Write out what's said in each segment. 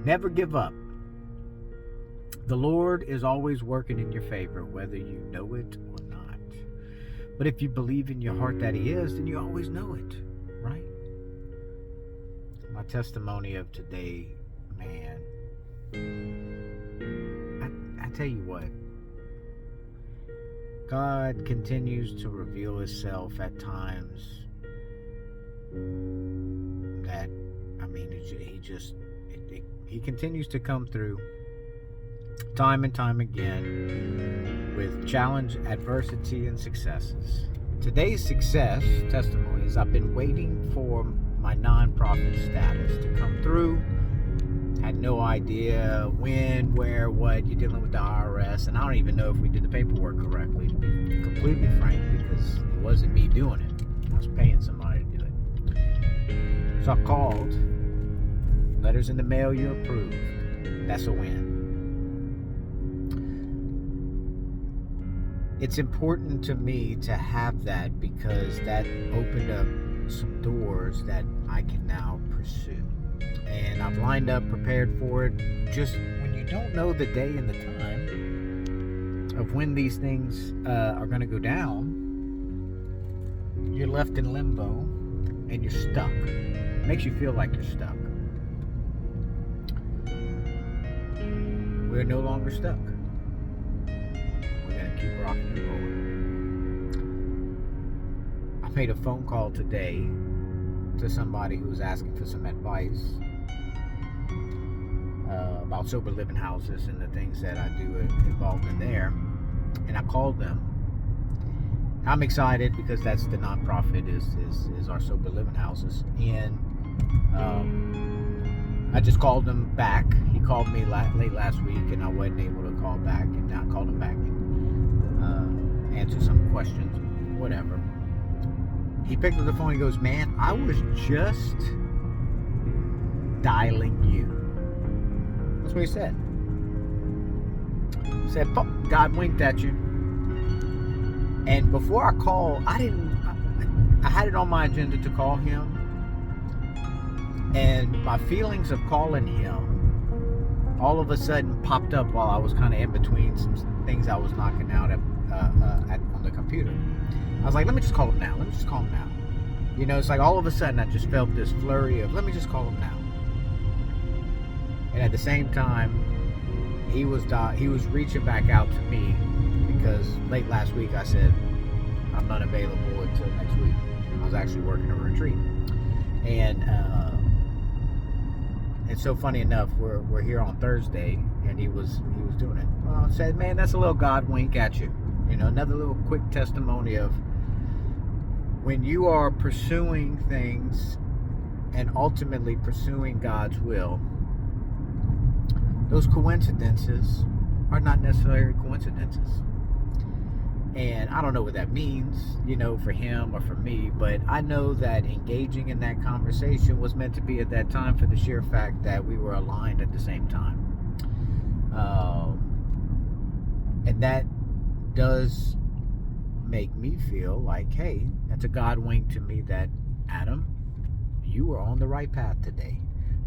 Never give up. The Lord is always working in your favor, whether you know it or not. But if you believe in your heart that He is, then you always know it, right? My testimony of today, man, I tell you what, God continues to reveal Himself at times that, He continues to come through time and time again with challenge, adversity, and successes. Today's success testimony is I've been waiting for my nonprofit status to come through. Had no idea when, where, what. You're dealing with the IRS, and I don't even know if we did the paperwork correctly, to be completely frank, because it wasn't me doing it. I was paying somebody to do it. So I called. Letters in the mail, you're approved. That's a win. It's important to me to have that because that opened up some doors that I can now pursue. And I've lined up, prepared for it. Just when you don't know the day and the time of when these things are going to go down, you're left in limbo and you're stuck. It makes you feel like you're stuck. We're no longer stuck. We're going to keep rocking and rolling. I made a phone call today to somebody who was asking for some advice about sober living houses and the things that I do involved in there. And I called them. I'm excited because that's the nonprofit is our sober living houses. And I just called him back. He called me late last week, and I wasn't able to call back. And I called him back and answered some questions, whatever. He picked up the phone and goes, "Man, I was just dialing you." That's what he said. He said, "God winked at you." And before I called, I had it on my agenda to call him. And my feelings of calling him all of a sudden popped up while I was kind of in between some things I was knocking out on the computer. I was like, let me just call him now. You know, it's like all of a sudden I just felt this flurry of, let me just call him now. And at the same time, he was reaching back out to me because late last week I said, I'm not available until next week. I was actually working a retreat. And so funny enough, we're here on Thursday, and he was doing it. Well, I said, man, that's a little God wink at you. You know, another little quick testimony of when you are pursuing things and ultimately pursuing God's will, those coincidences are not necessarily coincidences. And I don't know what that means, you know, for him or for me, but I know that engaging in that conversation was meant to be at that time for the sheer fact that we were aligned at the same time. And that does make me feel like, hey, that's a God wink to me that, Adam, you were on the right path today.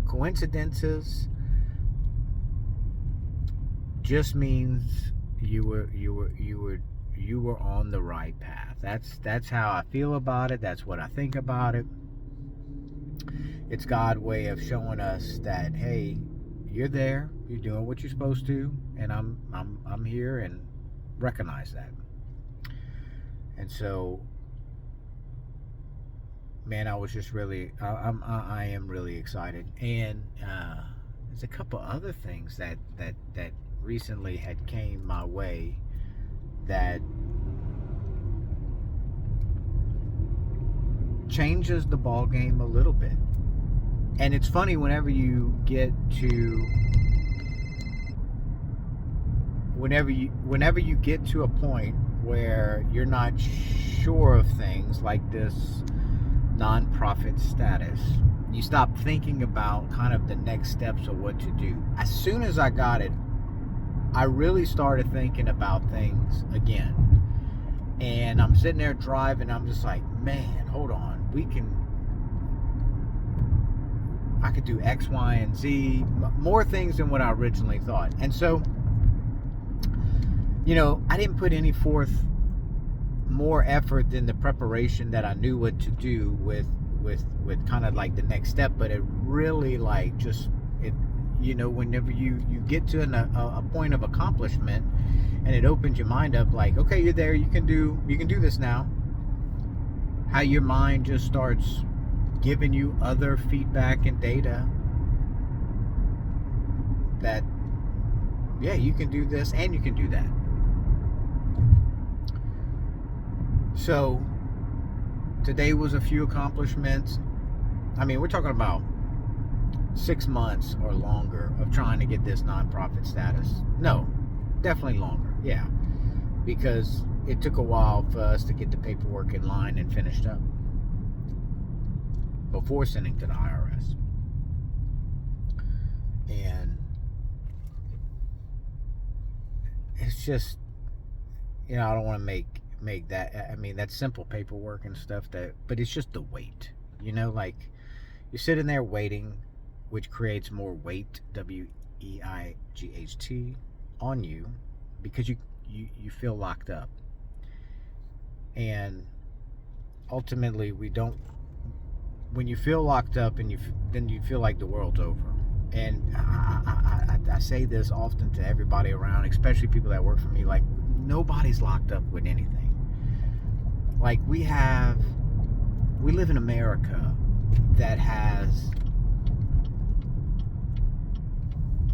Coincidences just means you were on the right path. That's how I feel about it. That's what I think about it. It's God's way of showing us that, hey, you're there, you're doing what you're supposed to, and I'm here, and recognize that. And so, man, I was just really, I am really excited. And there's a couple other things that recently had came my way that changes the ball game a little bit. And it's funny whenever you get to a point where you're not sure of things like this nonprofit status, you stop thinking about kind of the next steps of what to do. As soon as I got it, I really started thinking about things again. And I'm sitting there driving, I'm just like, man, hold on. I could do X, Y, and Z, more things than what I originally thought. And so, I didn't put any forth more effort than the preparation that I knew what to do with kind of like the next step. But it really like just it, whenever you get to a point of accomplishment, and it opens your mind up, like, okay, you're there, you can do this now. How your mind just starts giving you other feedback and data that, yeah, you can do this and you can do that. So today was a few accomplishments. I mean, we're talking about 6 months or longer of trying to get this nonprofit status. No, definitely longer. Yeah, because it took a while for us to get the paperwork in line and finished up before sending to the IRS. And it's just, I don't want to make that, I mean, that's simple paperwork and stuff, but it's just the weight, like you're sitting there waiting, which creates more weight, WEIGHT, on you, because you feel locked up. And ultimately, when you feel locked up, and then you feel like the world's over. And I say this often to everybody around, especially people that work for me, like, nobody's locked up with anything. Like, we live in America that has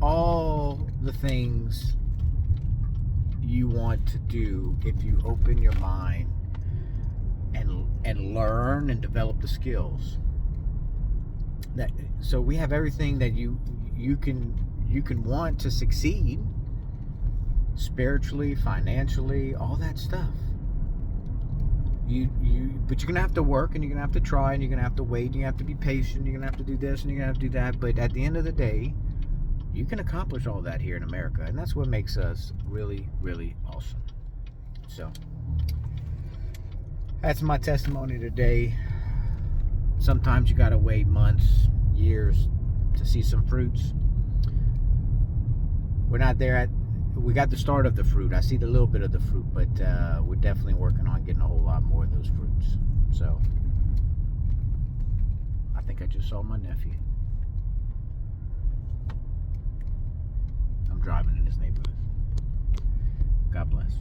all the things you want to do if you open your mind and learn and develop the skills. So we have everything that you can want to succeed spiritually, financially, all that stuff. But you're gonna have to work, and you're gonna have to try, and you're gonna have to wait, and you have to be patient, you're gonna have to do this, and you're gonna have to do that. But at the end of the day, you can accomplish all that here in America, and that's what makes us really, really awesome. So that's my testimony today. Sometimes you gotta wait months, years to see some fruits. We're not there we got the start of the fruit. I see the little bit of the fruit, but we're definitely working on getting a whole lot more of those fruits. So I think I just saw my nephew. I'm driving in his neighborhood. God bless.